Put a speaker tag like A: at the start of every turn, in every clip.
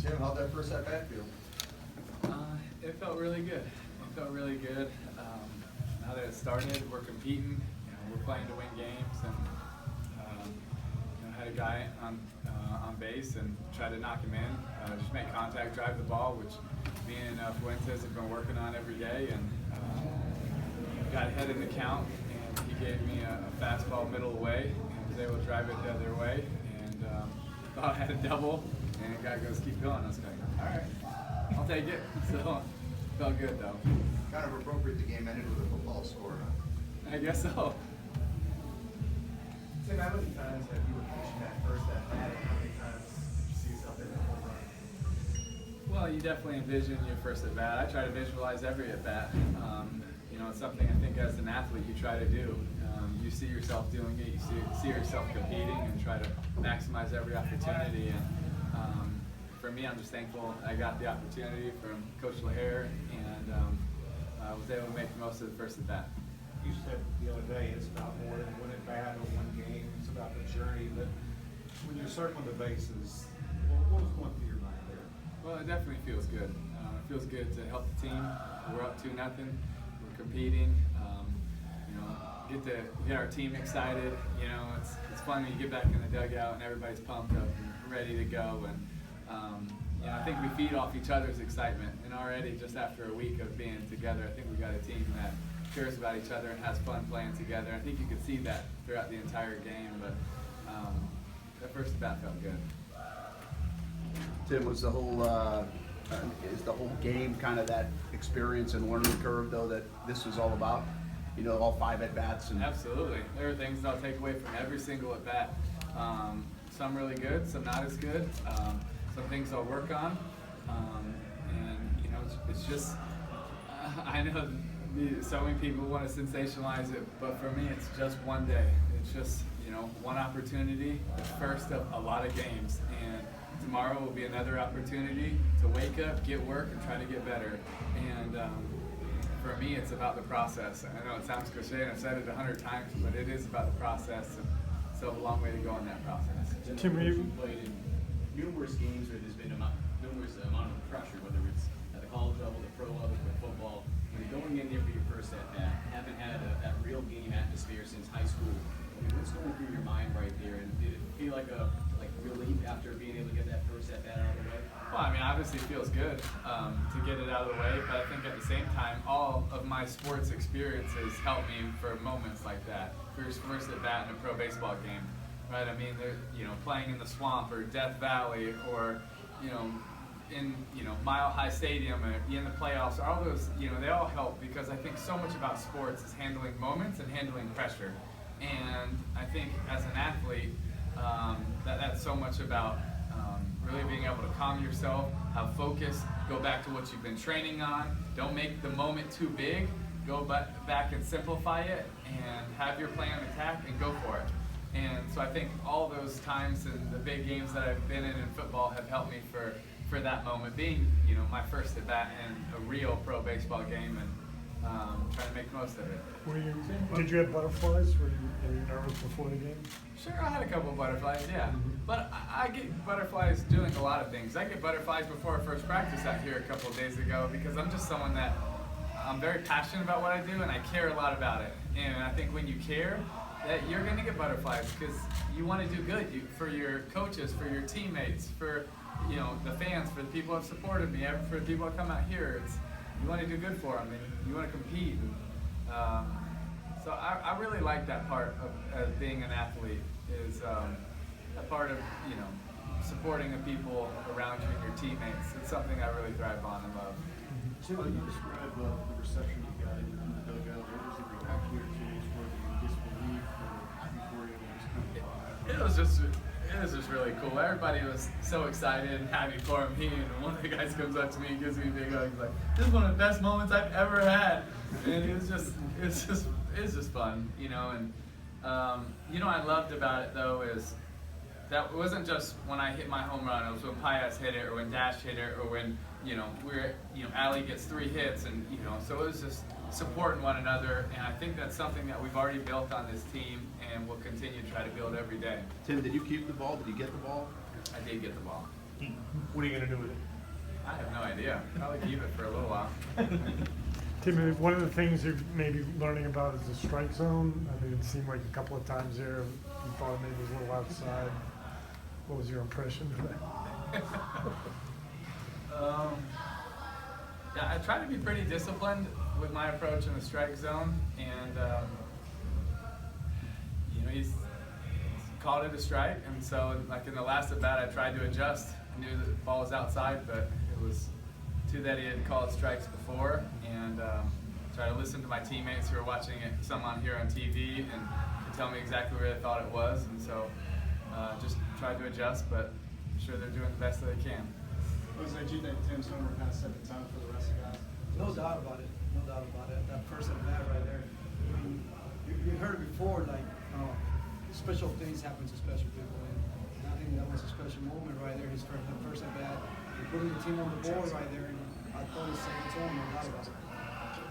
A: Tim, how'd that first at bat feel?
B: It felt really good. It felt really good. Now that it started, we're competing. We're playing to win games, and had a guy on base and tried to knock him in. Just make contact, drive the ball, which me and Fuentes have been working on every day, and got ahead in the count. And he gave me a fastball middle away, and was able to drive it the other way. And thought I had a double, and the guy goes, "Keep going." I was like, "All right, I'll take it." So felt good though.
A: Kind of appropriate the game ended with a football score, huh?
B: I guess so.
C: Tim, how many times have you envisioned that first at bat, and how many times did you see yourself in a home run?
B: Well, you definitely envision your first at bat. I try to visualize every at bat. It's something I think as an athlete you try to do. You see yourself doing it. You see yourself competing and try to maximize every opportunity. And for me, I'm just thankful I got the opportunity from Coach LaHare, and I was able to make the most of the first at bat.
C: You said the other day it's about more than one at bat or one game. It's about the journey. But when you're circling the bases, what was going through your mind there?
B: Well, it definitely feels good. It feels good to help the team. We're up 2-0. We're competing. Get to get our team excited. It's fun when you get back in the dugout and everybody's pumped up and ready to go. And I think we feed off each other's excitement. And already, just after a week of being together, I think we got a team that cares about each other and has fun playing together. I think you could see that throughout the entire game. But that first at bat felt good.
D: Tim, was is the whole game kind of that experience and learning curve though that this was all about? All 5 at bats. And
B: absolutely, there are things that I'll take away from every single at bat. Some really good, some not as good. Some things I'll work on, and it's just I know so many people want to sensationalize it, but for me, it's just one day. It's just one opportunity, the first of a lot of games, and tomorrow will be another opportunity to wake up, get work, and try to get better. And for me, it's about the process. I know it sounds cliche, and I've said it 100 times, but it is about the process, and still a long way to go in that process.
E: Tim, you played in numerous games where there's been numerous amount of pressure, whether it's at the college level, the pro level, or football. When you're going in there for your first at bat, haven't had that real game atmosphere since high school. What's going through your mind right there? And did it feel like relief after being able to get that first at bat out of the way?
B: Well, obviously it feels good to get it out of the way, but I think at the same time, all of my sports experiences help me for moments like that. First at bat in a pro baseball game, right? They're playing in the swamp or Death Valley or in Mile High Stadium or in the playoffs. All those they all help because I think so much about sports is handling moments and handling pressure. And I think as an athlete, that's so much about really being able to calm yourself, have focus, go back to what you've been training on. Don't make the moment too big. Go back and simplify it and have your plan of attack and go for it. And so I think all those times in the big games that I've been in football have helped me for that moment being, my first at bat in a real pro baseball game and trying to make the most of it.
F: Did you have butterflies? Were you nervous before the game?
B: Sure, I had a couple of butterflies, yeah. But I get butterflies doing a lot of things. I get butterflies before our first practice out here a couple of days ago because I'm just someone that I'm very passionate about what I do and I care a lot about it. And I think when you care, that you're going to get butterflies because you want to do good for your coaches, for your teammates, for the fans, for the people who have supported me, for the people that come out here. You want to do good for them and you want to compete. So I really like that part of being an athlete is that part of supporting the people around you and your teammates. It's something I really thrive on and love.
G: Tim, can you describe the reception you got in the dugout? What was the reaction to change? Were you disbelief or before you just come by?
B: It was just really cool. Everybody was so excited and happy for me. And one of the guys comes up to me and gives me a big hug. He's like, "This is one of the best moments I've ever had." And it was just fun, And I loved about it though is that it wasn't just when I hit my home run. It was when Pius hit it or when Dash hit it or when Allie gets 3 hits and so it was just supporting one another, and I think that's something that we've already built on this team and we'll continue to try to build every day.
D: Tim, did you keep the ball? Did you get the ball?
B: I did get the ball.
H: What are you gonna do with it?
B: I have no idea. Probably keep it for a little while.
F: Tim, one of the things you're maybe learning about is the strike zone. I mean, it seemed like a couple of times there you thought maybe it was a little outside. What was your impression of that?
B: Yeah, I try to be pretty disciplined with my approach in the strike zone, and he's called it a strike, and so like in the last at bat, I tried to adjust. I knew that the ball was outside, but it was two that he had called strikes before, and try to listen to my teammates who are watching it, some on here on TV, and to tell me exactly where they thought it was, and so just tried to adjust, but I'm sure they're doing the best that they can.
G: Jose, do you think Tim's homer kind of set the tone for the rest of the guys?
I: No doubt about it. No doubt about it. That first at bat right there. I mean, you heard it before, like, special things happen to special people. And I think that was a special moment right there. His first at bat. Putting the team on the board right there. And I thought he set the tone, no doubt about it.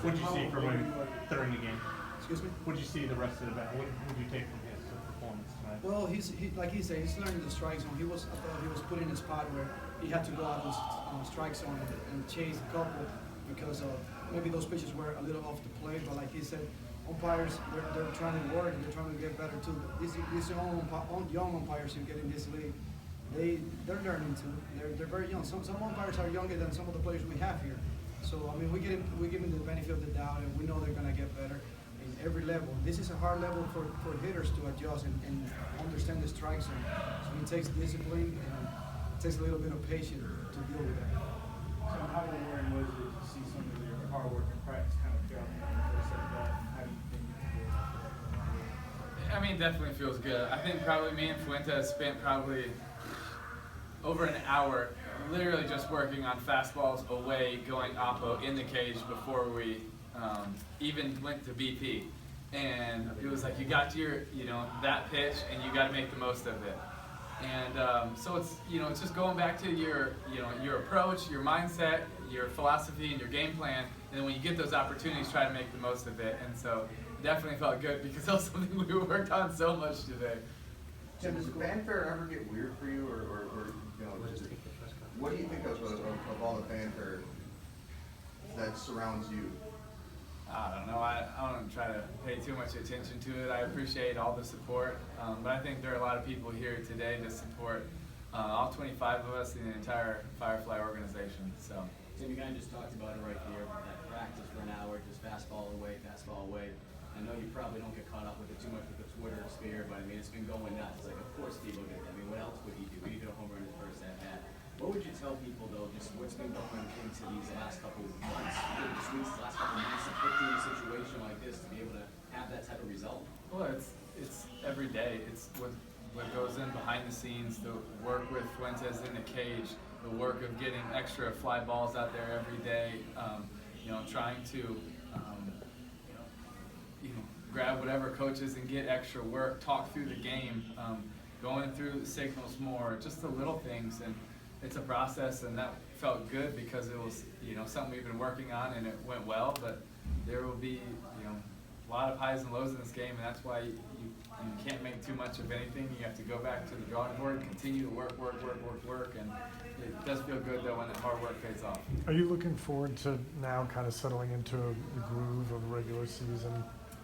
H: What did you see from him during the game?
I: Excuse me?
H: What did you see the rest of the bat? What did you take from his performance tonight?
I: Well, like he said, he's learning the strike zone. I thought he was put in a spot where he had to go out on strike zone and chase a couple because maybe those pitches were a little off the plate. But like he said, umpires they're trying to work and they're trying to get better too. These young umpires who get in this league, they're learning too. They're very young. Some umpires are younger than some of the players we have here. So I mean, we give them the benefit of the doubt, and we know they're gonna get better in every level. This is a hard level for hitters to adjust and understand the strike zone. So it takes discipline and it takes a little bit of patience to deal with that.
G: So how rewarding was it to see some of your hard work and practice kind of pay off in the first at bat? How do you think you feel?
B: I mean, definitely feels good. I think probably me and Fuentes spent probably over an hour literally just working on fastballs away, going oppo in the cage before we even went to BP. And it was like you got to your, that pitch and you got to make the most of it. And so it's, it's just going back to your approach, your mindset, your philosophy, and your game plan. And then when you get those opportunities, try to make the most of it. And so it definitely felt good because that was something we worked on so much today.
A: Tim, does the fanfare ever get weird for you, or just, what do you think of all the fanfare that surrounds you?
B: I don't know. I don't try to pay too much attention to it. I appreciate all the support, but I think there are a lot of people here today to support all 25 of us in the entire Firefly organization. So,
E: Tim, you kind of just talked about it right here. That practice for an hour, just fastball away, fastball away. I know you probably don't get caught up with it too much with the Twitter sphere, but I mean, it's been going nuts. It's like, of course Tebow did that. I mean, what else would he do? He did a home run in his first at bat. What would you tell people though, just what's been going into these last couple of months, this week's last couple of months, to put you in a situation like this to be able to have that type of result?
B: well, it's every day. It's what goes in behind the scenes. The work with Fuentes in the cage, the work of getting extra fly balls out there every day. Trying to grab whatever coaches and get extra work, talk through the game, going through the signals more, just the little things. And it's a process, and that felt good because it was, something we've been working on and it went well, but there will be, a lot of highs and lows in this game, and that's why you can't make too much of anything. You have to go back to the drawing board, continue to work, and it does feel good though when that hard work pays off.
F: Are you looking forward to now kind of settling into the groove of regular season?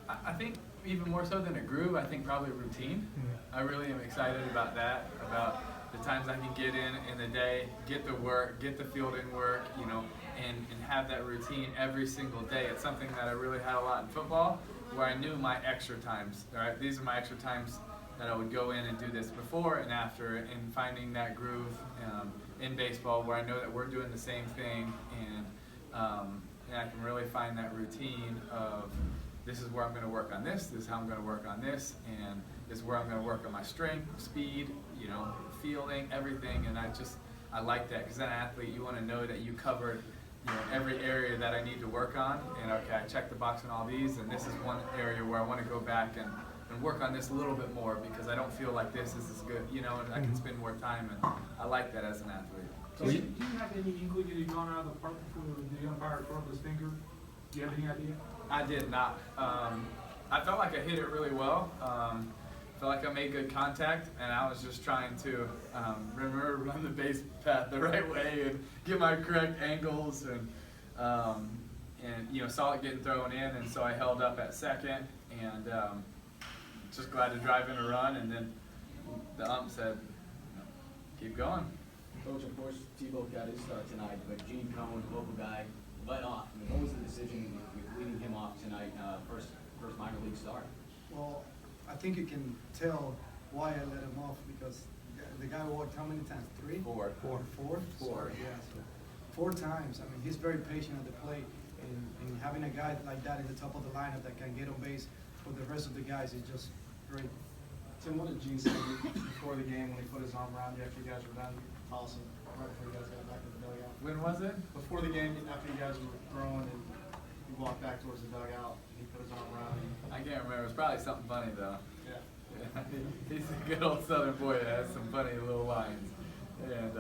B: I think even more so than a groove, I think probably routine. I really am excited about that, about the times I can get in the day, get the work, get the fielding work, and have that routine every single day. It's something that I really had a lot in football, where I knew my extra times. All right, these are my extra times that I would go in and do this before and after, and finding that groove in baseball where I know that we're doing the same thing, and I can really find that routine of this is where I'm going to work on this is how I'm going to work on this, and this is where I'm going to work on my strength, speed, fielding, everything. And I like that, because as an athlete, you want to know that you covered every area that I need to work on, and okay, I checked the box on all these, and this is one area where I want to go back and work on this a little bit more, because I don't feel like this is as good, and I can spend more time, and I like that as an athlete.
J: So do you have any inkling that you've gone out of the park before the umpire broke his finger? Do you have any idea?
B: I did not. I felt like I hit it really well. felt like I made good contact, and I was just trying to remember run the base path the right way and get my correct angles, and saw it getting thrown in, and so I held up at second, and just glad to drive in a run, and then the ump said, keep going.
E: Coach, of course, Tebow got his start tonight, but Gene Cohen, the local guy, led off. I mean, what was the decision with leading him off tonight, first minor league start?
I: Well, I think you can tell why I let him off, because the guy walked how many times? Three?
B: Four.
I: Four?
B: Four.
I: Yeah, so 4 times. I mean, he's very patient at the plate, and having a guy like that in the top of the lineup that can get on base for the rest of the guys is just great.
C: Tim, what did Gene say before the game when he put his arm around you after you guys were done tossing, right before you guys got back to the dugout?
B: When was it?
C: Before the game, after you guys were throwing and you walked back towards the dugout, and he put his arm around you.
B: I can't remember. It was probably something funny though.
C: Yeah.
B: He's a good old Southern boy that has some funny little lines, and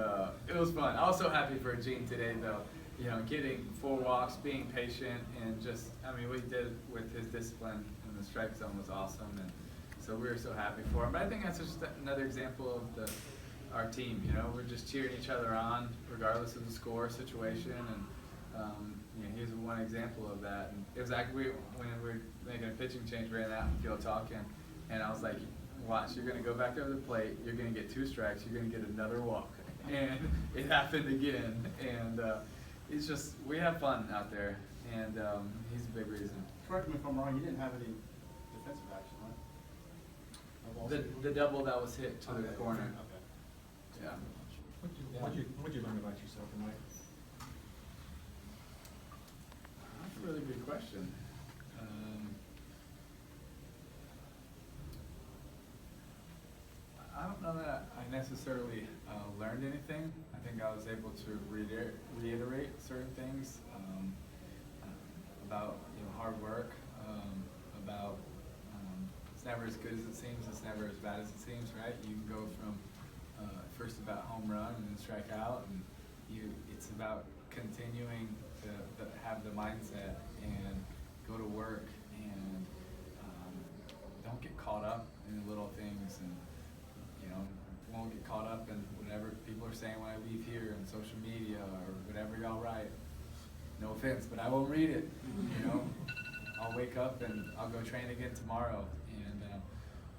B: it was fun. I was so happy for Gene today though. You know, getting 4 walks, being patient, and just, I mean, what he did with his discipline in the strike zone was awesome, and so we were so happy for him. But I think that's just another example of our team. You know, we're just cheering each other on regardless of the score situation, and he's one example of that. And it was like when we were making a pitching change, we ran out in the field talking, and I was like, watch, you're going to go back over the plate, you're going to get 2 strikes, you're going to get another walk. And it happened again, and it's just, we have fun out there, and he's a big reason.
G: Correct me if I'm wrong, you didn't have any defensive action, right?
B: The double that was hit to the corner.
G: Okay.
B: Yeah.
C: What'd you learn about yourself tonight?
B: That's a really good question. I don't know that I necessarily learned anything. I think I was able to reiterate certain things about hard work, about it's never as good as it seems, it's never as bad as it seems, right? You can go from first about home run and then strike out, and it's about continuing to have the mindset and go to work and don't get caught up in the little things, and won't get caught up in whatever people are saying when I leave here on social media or whatever y'all write. No offense, but I won't read it. I'll wake up and I'll go train again tomorrow, and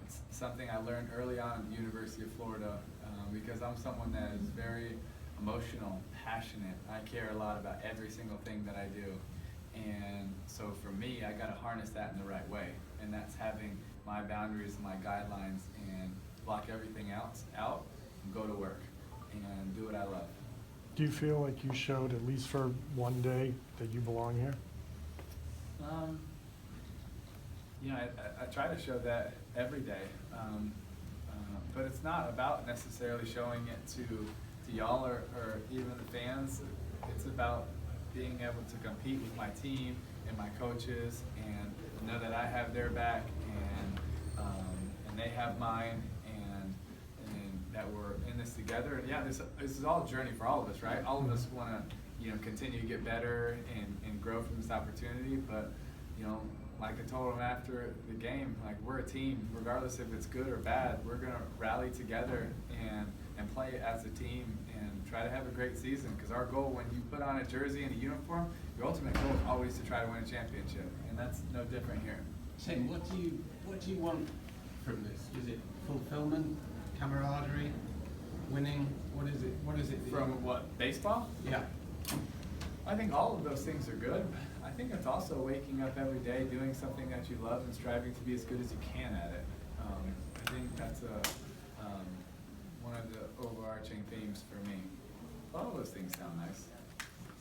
B: it's something I learned early on at the University of Florida, because I'm someone that is very emotional, passionate. I care a lot about every single thing that I do, and so for me, I got to harness that in the right way, and that's having my boundaries and my guidelines and block everything else out and go to work and do what I love.
F: Do you feel like you showed, at least for one day, that you belong here?
B: I try to show that every day, but it's not about necessarily showing it to y'all or even the fans. It's about being able to compete with my team and my coaches and know that I have their back and they have mine, and that we're in this together. And yeah, this is all a journey for all of us, right? All of us want to continue to get better and grow from this opportunity, but like I told them after the game, like, we're a team. Regardless if it's good or bad, we're gonna rally together and play as a team and try to have a great season, because our goal, when you put on a jersey and a uniform, your ultimate goal is always to try to win a championship, and that's no different here.
H: Tim, what do you want from this? Is it fulfillment, camaraderie, winning? What is it?
B: From what, baseball?
H: Yeah.
B: I think all of those things are good. I think it's also waking up every day, doing something that you love, and striving to be as good as you can at it. I think that's one of the overarching themes for me. All of those things sound nice.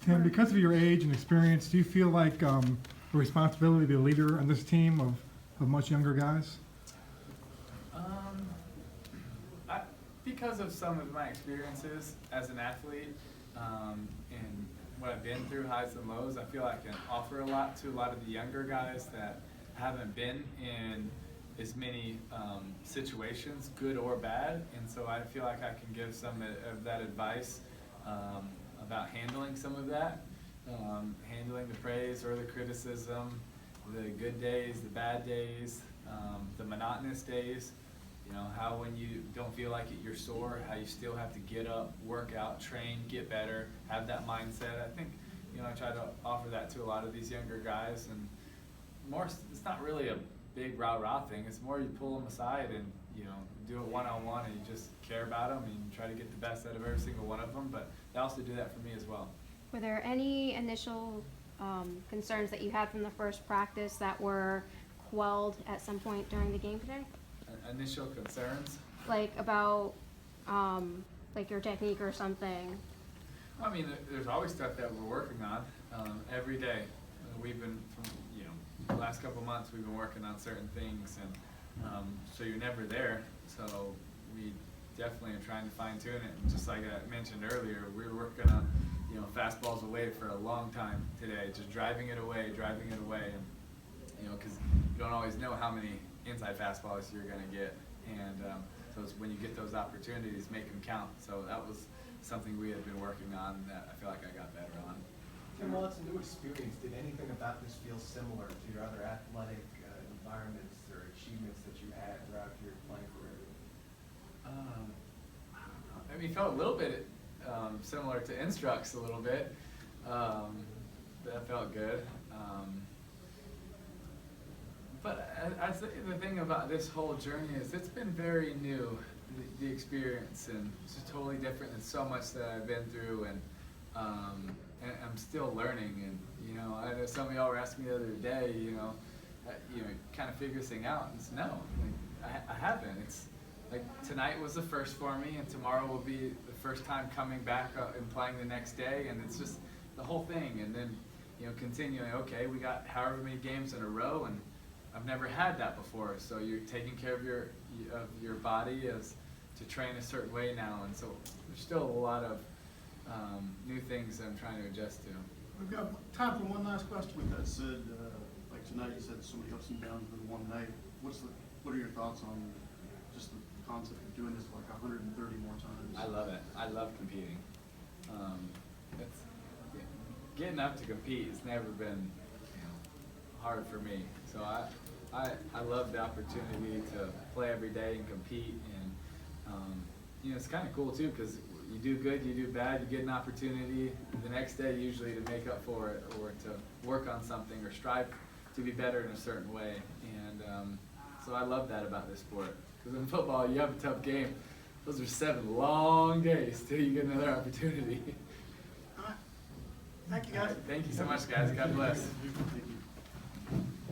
K: Tim, because of your age and experience, do you feel like a responsibility to be a leader on this team of much younger guys?
B: Because of some of my experiences as an athlete, and what I've been through, highs and lows, I feel like I can offer a lot to a lot of the younger guys that haven't been in as many situations, good or bad, and so I feel like I can give some of that advice about handling some of that, handling the praise or the criticism, the good days, the bad days, the monotonous days, You know, how when you don't feel like it, you're sore, how you still have to get up, work out, train, get better, have that mindset. I think, you know, I try to offer that to a lot of these younger guys, and more, it's not really a big rah-rah thing. It's more you pull them aside and, you know, do it one-on-one, and you just care about them and you try to get the best out of every single one of them, but they also do that for me as well.
L: Were there any initial concerns that you had from the first practice that were quelled at some point during the game today?
B: Initial concerns?
L: Like about like your technique or something?
B: I mean, there's always stuff that we're working on every day. We've been, from, you know, the last couple of months, we've been working on certain things, and so you're never there. So we definitely are trying to fine tune it. And just like I mentioned earlier, we were working on, you know, fastballs away for a long time today, just driving it away, and you know, because you don't always know how many inside fastballs you're going to get, and so it's when you get those opportunities, make them count. So that was something we had been working on that I feel like I got better on.
M: Tim, while it's a new experience, did anything about this feel similar to your other athletic environments or achievements that you had throughout your playing career?
B: I mean, it felt a little bit similar to Instructs a little bit. That felt good. But I think the thing about this whole journey is it's been very new, the experience, and it's just totally different than so much that I've been through, and I'm still learning. And you know, I know some of y'all were asking me the other day, you know, kind of figure this thing out. And it's no, like, I haven't. It's like tonight was the first for me, and tomorrow will be the first time coming back and playing the next day, and it's just the whole thing. And then, you know, continuing. Okay, we got however many games in a row, and I've never had that before. So you're taking care of your body as to train a certain way now, and so there's still a lot of new things that I'm trying to adjust to.
G: We've got time for one last question. With that said, like tonight you said so many ups and downs in one night. What are your thoughts on just the concept of doing this like 130 more times?
B: I love it. I love competing. It's getting up to compete has never been, you know, hard for me. So I love the opportunity to play every day and compete, and you know, it's kind of cool too, because you do good, you do bad, you get an opportunity the next day usually to make up for it, or to work on something, or strive to be better in a certain way. And so I love that about this sport, because in football you have a tough game. Those are 7 long days till you get another opportunity.
G: All right. Thank you, guys.
B: Thank you so much, guys. God bless.
G: Thank you.